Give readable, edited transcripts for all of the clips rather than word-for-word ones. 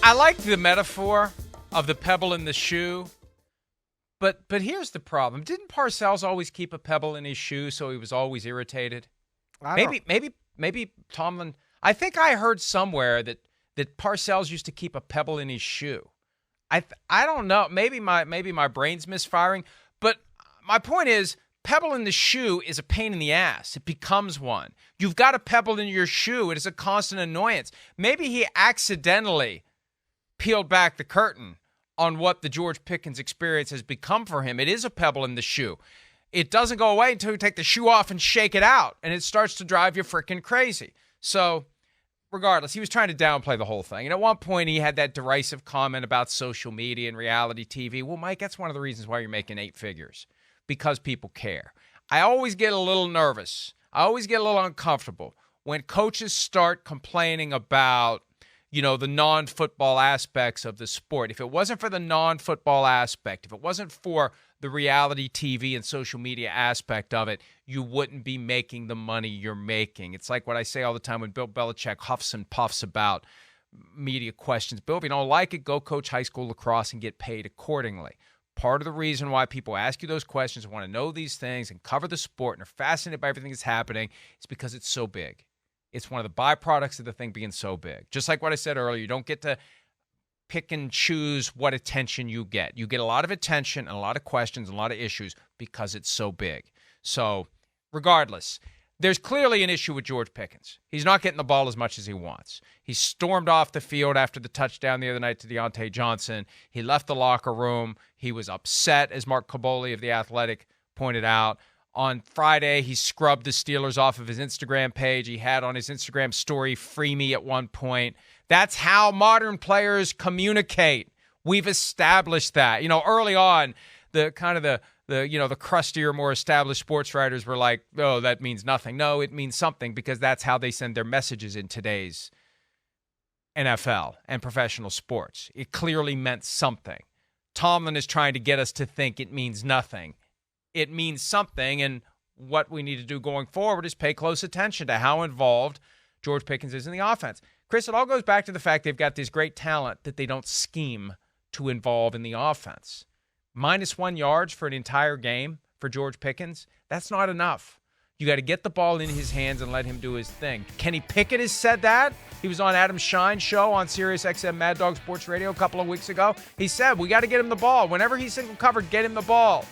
I like the metaphor of the pebble in the shoe, but here's the problem. Didn't Parcells always keep a pebble in his shoe so he was always irritated? Maybe Tomlin. I think I heard somewhere that Parcells used to keep a pebble in his shoe. I don't know. Maybe my brain's misfiring, but my point is, pebble in the shoe is a pain in the ass. It becomes one. You've got a pebble in your shoe. It is a constant annoyance. Maybe he accidentally peeled back the curtain on what the George Pickens experience has become for him. It is a pebble in the shoe. It doesn't go away until you take the shoe off and shake it out, and it starts to drive you freaking crazy. So, regardless, he was trying to downplay the whole thing. And at one point, he had that derisive comment about social media and reality TV. Well, Mike, that's one of the reasons why you're making 8 figures, because people care. I always get a little nervous. I always get a little uncomfortable when coaches start complaining about, the non-football aspects of the sport. If it wasn't for the non-football aspect, if it wasn't for the reality TV and social media aspect of it, you wouldn't be making the money you're making. It's like what I say all the time when Bill Belichick huffs and puffs about media questions. Bill, if you don't like it, go coach high school lacrosse and get paid accordingly. Part of the reason why people ask you those questions and want to know these things and cover the sport and are fascinated by everything that's happening is because it's so big. It's one of the byproducts of the thing being so big. Just like what I said earlier, you don't get to pick and choose what attention you get. You get a lot of attention and a lot of questions and a lot of issues because it's so big. So regardless, there's clearly an issue with George Pickens. He's not getting the ball as much as he wants. He stormed off the field after the touchdown the other night to Deontay Johnson. He left the locker room. He was upset, as Mark Caboli of The Athletic pointed out. On Friday, he scrubbed the Steelers off of his Instagram page. He had on his Instagram story, "Free me" at one point. That's how modern players communicate. We've established that. Early on, the crustier, more established sports writers were like, "Oh, that means nothing." No, it means something because that's how they send their messages in today's NFL and professional sports. It clearly meant something. Tomlin is trying to get us to think it means nothing. It means something, and what we need to do going forward is pay close attention to how involved George Pickens is in the offense. Chris, it all goes back to the fact they've got this great talent that they don't scheme to involve in the offense. -1 yards for an entire game for George Pickens, that's not enough. You got to get the ball in his hands and let him do his thing. Kenny Pickett has said that. He was on Adam Shine's show on Sirius XM Mad Dog Sports Radio a couple of weeks ago. He said, we got to get him the ball. Whenever he's single covered, get him the ball.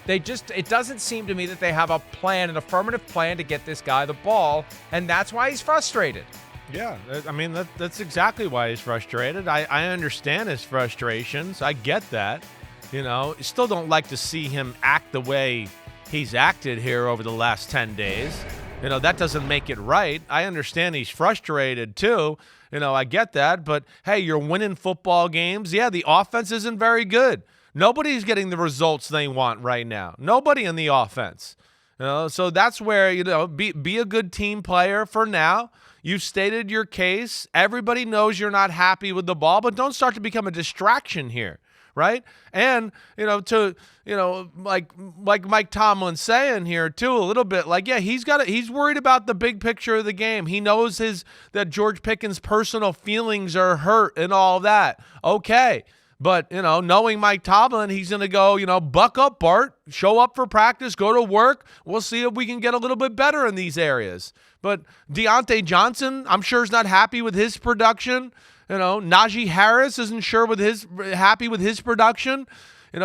It doesn't seem to me that they have an affirmative plan to get this guy the ball, and that's why he's frustrated. Yeah, I mean, that's exactly why he's frustrated. I understand his frustrations. I get that. You still don't like to see him act the way he's acted here over the last 10 days. That doesn't make it right. I understand he's frustrated too. I get that. But, hey, you're winning football games. Yeah, the offense isn't very good. Nobody's getting the results they want right now. Nobody in the offense. So that's where, be a good team player for now. You've stated your case. Everybody knows you're not happy with the ball, but don't start to become a distraction here, right? And, like Mike Tomlin saying here too, a little bit like, yeah, he's worried about the big picture of the game. He knows that George Pickens' personal feelings are hurt and all that. Okay. But, knowing Mike Tomlin, he's going to go, buck up, Bart, show up for practice, go to work. We'll see if we can get a little bit better in these areas. But Deontay Johnson, I'm sure, is not happy with his production. Najee Harris isn't happy with his production.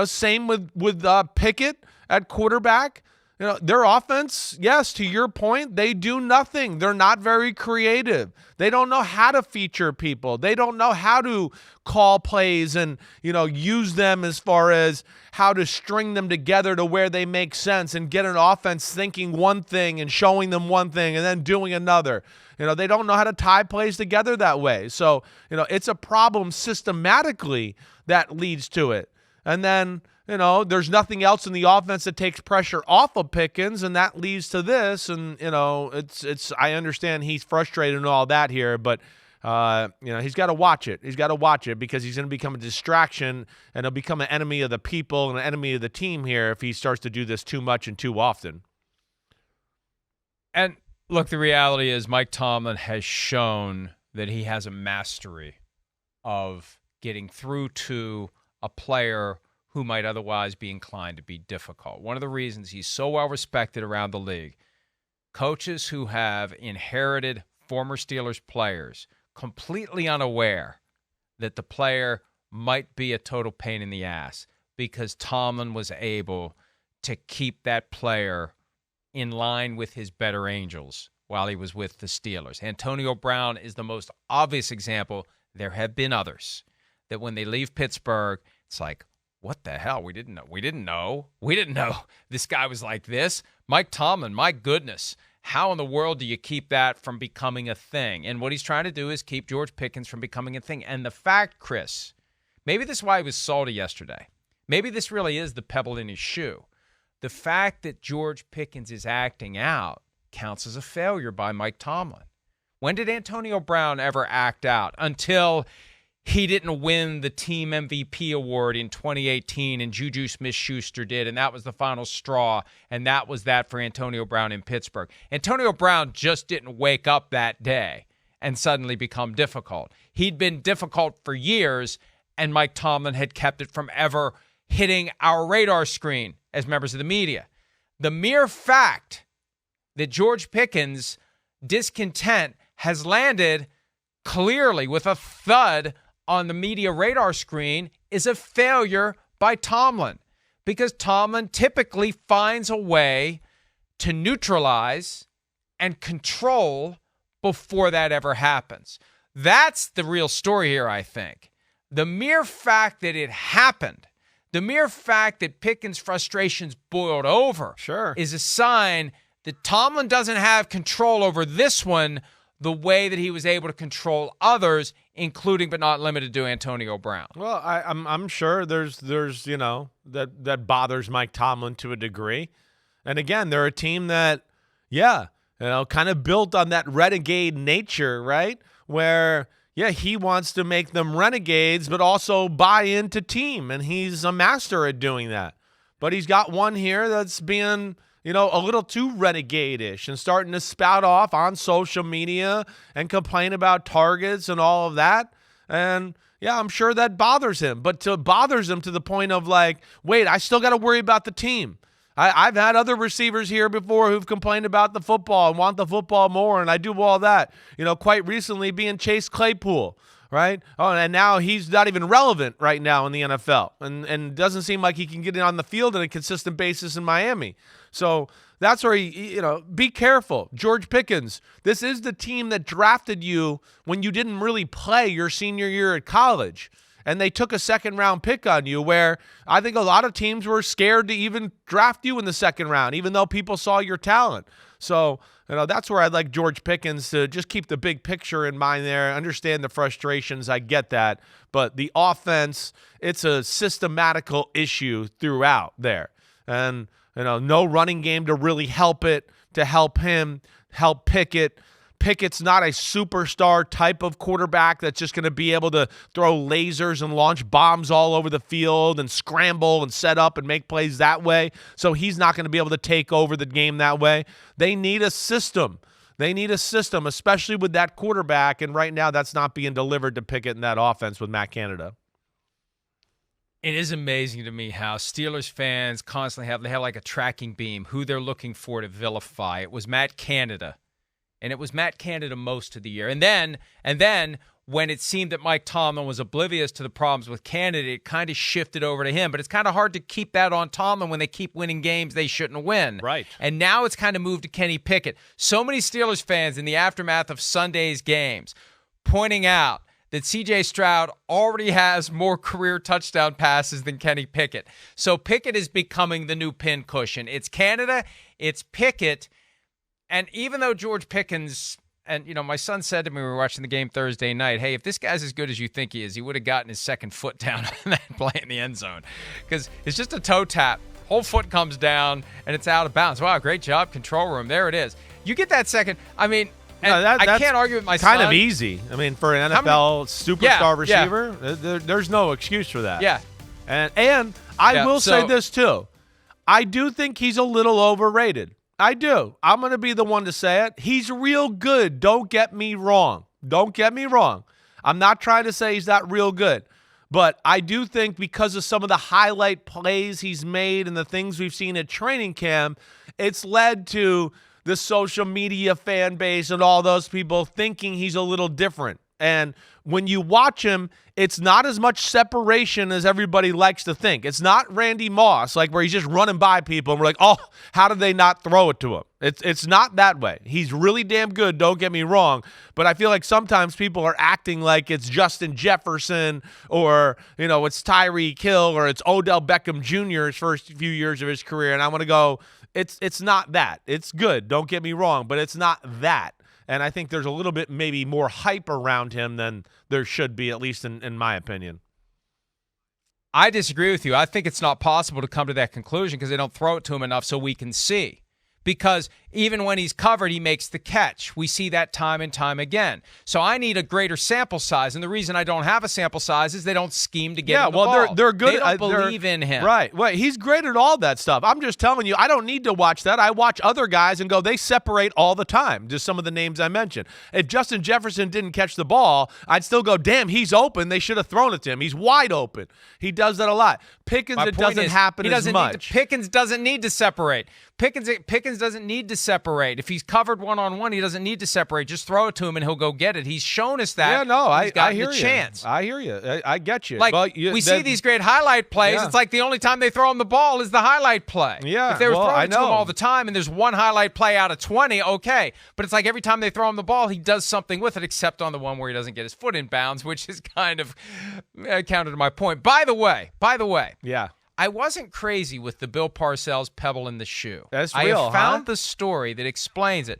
Same with Pickett at quarterback. Their offense, yes, to your point, they do nothing. They're not very creative. They don't know how to feature people. They don't know how to call plays and, use them as far as how to string them together to where they make sense and get an offense thinking one thing and showing them one thing and then doing another. They don't know how to tie plays together that way. So, it's a problem systematically that leads to it. And then, there's nothing else in the offense that takes pressure off of Pickens, and that leads to this. And, I understand he's frustrated and all that here, but, he's got to watch it. He's got to watch it because he's going to become a distraction, and he'll become an enemy of the people and an enemy of the team here if he starts to do this too much and too often. And look, the reality is Mike Tomlin has shown that he has a mastery of getting through to a player who might otherwise be inclined to be difficult. One of the reasons he's so well respected around the league, coaches who have inherited former Steelers players completely unaware that the player might be a total pain in the ass because Tomlin was able to keep that player in line with his better angels while he was with the Steelers. Antonio Brown is the most obvious example. There have been others that when they leave Pittsburgh, it's like, what the hell? We didn't know this guy was like this. Mike Tomlin, my goodness. How in the world do you keep that from becoming a thing? And what he's trying to do is keep George Pickens from becoming a thing. And the fact, Chris, maybe this is why he was salty yesterday. Maybe this really is the pebble in his shoe. The fact that George Pickens is acting out counts as a failure by Mike Tomlin. When did Antonio Brown ever act out? Until he didn't win the team MVP award in 2018 and Juju Smith-Schuster did, and that was the final straw, and that was that for Antonio Brown in Pittsburgh. Antonio Brown just didn't wake up that day and suddenly become difficult. He'd been difficult for years, and Mike Tomlin had kept it from ever hitting our radar screen as members of the media. The mere fact that George Pickens' discontent has landed clearly with a thud on the media radar screen is a failure by Tomlin, because Tomlin typically finds a way to neutralize and control before that ever happens. That's the real story here, I think. The mere fact that it happened, the mere fact that Pickens' frustrations boiled over is a sign that Tomlin doesn't have control over this one the way that he was able to control others, including but not limited to Antonio Brown. Well, I'm sure there's that bothers Mike Tomlin to a degree. And again, they're a team that, kind of built on that renegade nature, right? Where, he wants to make them renegades, but also buy into team, and he's a master at doing that. But he's got one here that's being a little too renegade-ish and starting to spout off on social media and complain about targets and all of that. And, I'm sure that bothers him. But bothers him to the point of like, wait, I still got to worry about the team. I've had other receivers here before who've complained about the football and want the football more, and I do all that. Quite recently being Chase Claypool, right? Oh, and now he's not even relevant right now in the NFL, and doesn't seem like he can get it on the field on a consistent basis in Miami. So that's where be careful. George Pickens, this is the team that drafted you when you didn't really play your senior year at college. And they took a second-round pick on you, where I think a lot of teams were scared to even draft you in the second round, even though people saw your talent. So, that's where I'd like George Pickens to just keep the big picture in mind there, understand the frustrations. I get that. But the offense, it's a systematical issue throughout there. And, no running game to really help it, to help him, help Pickett. Pickett's not a superstar type of quarterback that's just going to be able to throw lasers and launch bombs all over the field and scramble and set up and make plays that way. So he's not going to be able to take over the game that way. They need a system. They need a system, especially with that quarterback. And right now that's not being delivered to Pickett in that offense with Matt Canada. It is amazing to me how Steelers fans constantly have like a tracking beam, who they're looking for to vilify. It was Matt Canada. And it was Matt Canada most of the year. And then when it seemed that Mike Tomlin was oblivious to the problems with Canada, it kind of shifted over to him. But it's kind of hard to keep that on Tomlin when they keep winning games they shouldn't win. Right. And now it's kind of moved to Kenny Pickett. So many Steelers fans in the aftermath of Sunday's games pointing out that C.J. Stroud already has more career touchdown passes than Kenny Pickett. So Pickett is becoming the new pincushion. It's Canada, it's Pickett. And even though George Pickens, and my son said to me when we were watching the game Thursday night, hey, if this guy's as good as you think he is, he would have gotten his second foot down on that play in the end zone. Because it's just a toe tap. Whole foot comes down, and it's out of bounds. Wow, great job, control room. There it is. You get that second. I mean, I can't argue with my son. Kind of easy. I mean, for an NFL superstar receiver, there's no excuse for that. Yeah. And I will say this, too. I do think he's a little overrated. I do. I'm going to be the one to say it. He's real good. Don't get me wrong. I'm not trying to say he's not real good. But I do think because of some of the highlight plays he's made and the things we've seen at training camp, it's led to the social media fan base and all those people thinking he's a little different. And when you watch him, it's not as much separation as everybody likes to think. It's not Randy Moss, like where he's just running by people and we're like, oh, how did they not throw it to him? It's not that way. He's really damn good, don't get me wrong. But I feel like sometimes people are acting like it's Justin Jefferson or, it's Tyreek Hill or it's Odell Beckham Jr.'s first few years of his career. And I want to go, it's not that. It's good, don't get me wrong, but it's not that. And I think there's a little bit maybe more hype around him than there should be, at least in my opinion. I disagree with you. I think it's not possible to come to that conclusion because they don't throw it to him enough so we can see. Because even when he's covered, he makes the catch. We see that time and time again. So I need a greater sample size. And the reason I don't have a sample size is they don't scheme to get him the ball. They're good. They don't believe in him. Right. Well, he's great at all that stuff. I'm just telling you, I don't need to watch that. I watch other guys and go, they separate all the time. Just some of the names I mentioned. If Justin Jefferson didn't catch the ball, I'd still go, damn, he's open. They should have thrown it to him. He's wide open. He does that a lot. Pickens, it doesn't happen as much. Pickens doesn't need to separate. Pickens doesn't need to separate. If he's covered one-on-one, he doesn't need to separate. Just throw it to him and he'll go get it. He's shown us that. Yeah, no, I hear you. Chance. I hear you. I get you. Like, we see these great highlight plays. Yeah. It's like the only time they throw him the ball is the highlight play. Yeah, if they were throwing it to him all the time and there's one highlight play out of 20, okay. But it's like every time they throw him the ball, he does something with it, except on the one where he doesn't get his foot in bounds, which is kind of counter to my point. By the way. Yeah. I wasn't crazy with the Bill Parcells pebble in the shoe. That's real, I have found the story that explains it.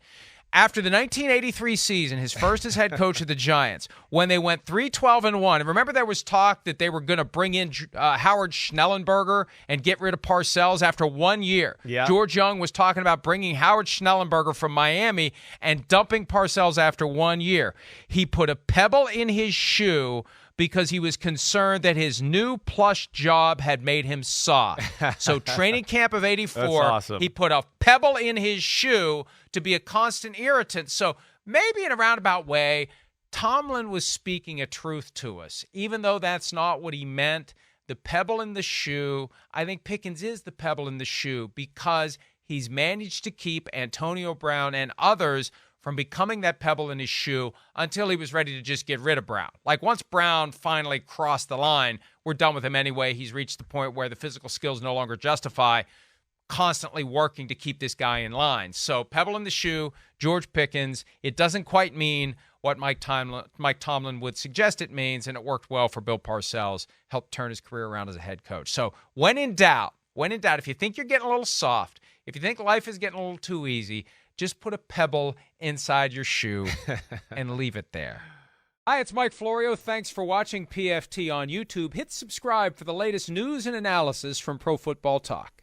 After the 1983 season, his first as head coach of the Giants, when they went 3-12-1, and remember there was talk that they were going to bring in Howard Schnellenberger and get rid of Parcells after 1 year. Yeah. George Young was talking about bringing Howard Schnellenberger from Miami and dumping Parcells after 1 year. He put a pebble in his shoe because he was concerned that his new plush job had made him soft. So training camp of 84, awesome. He put a pebble in his shoe to be a constant irritant. So maybe in a roundabout way, Tomlin was speaking a truth to us. Even though that's not what he meant, the pebble in the shoe, I think Pickens is the pebble in the shoe because he's managed to keep Antonio Brown and others from becoming that pebble in his shoe until he was ready to just get rid of Brown. Like once Brown finally crossed the line, we're done with him anyway. He's reached the point where the physical skills no longer justify constantly working to keep this guy in line. So pebble in the shoe, George Pickens. It doesn't quite mean what Mike Tomlin would suggest it means, and it worked well for Bill Parcells, helped turn his career around as a head coach. So when in doubt, if you think you're getting a little soft, if you think life is getting a little too easy, just put a pebble inside your shoe and leave it there. Hi, it's Mike Florio. Thanks for watching PFT on YouTube. Hit subscribe for the latest news and analysis from Pro Football Talk.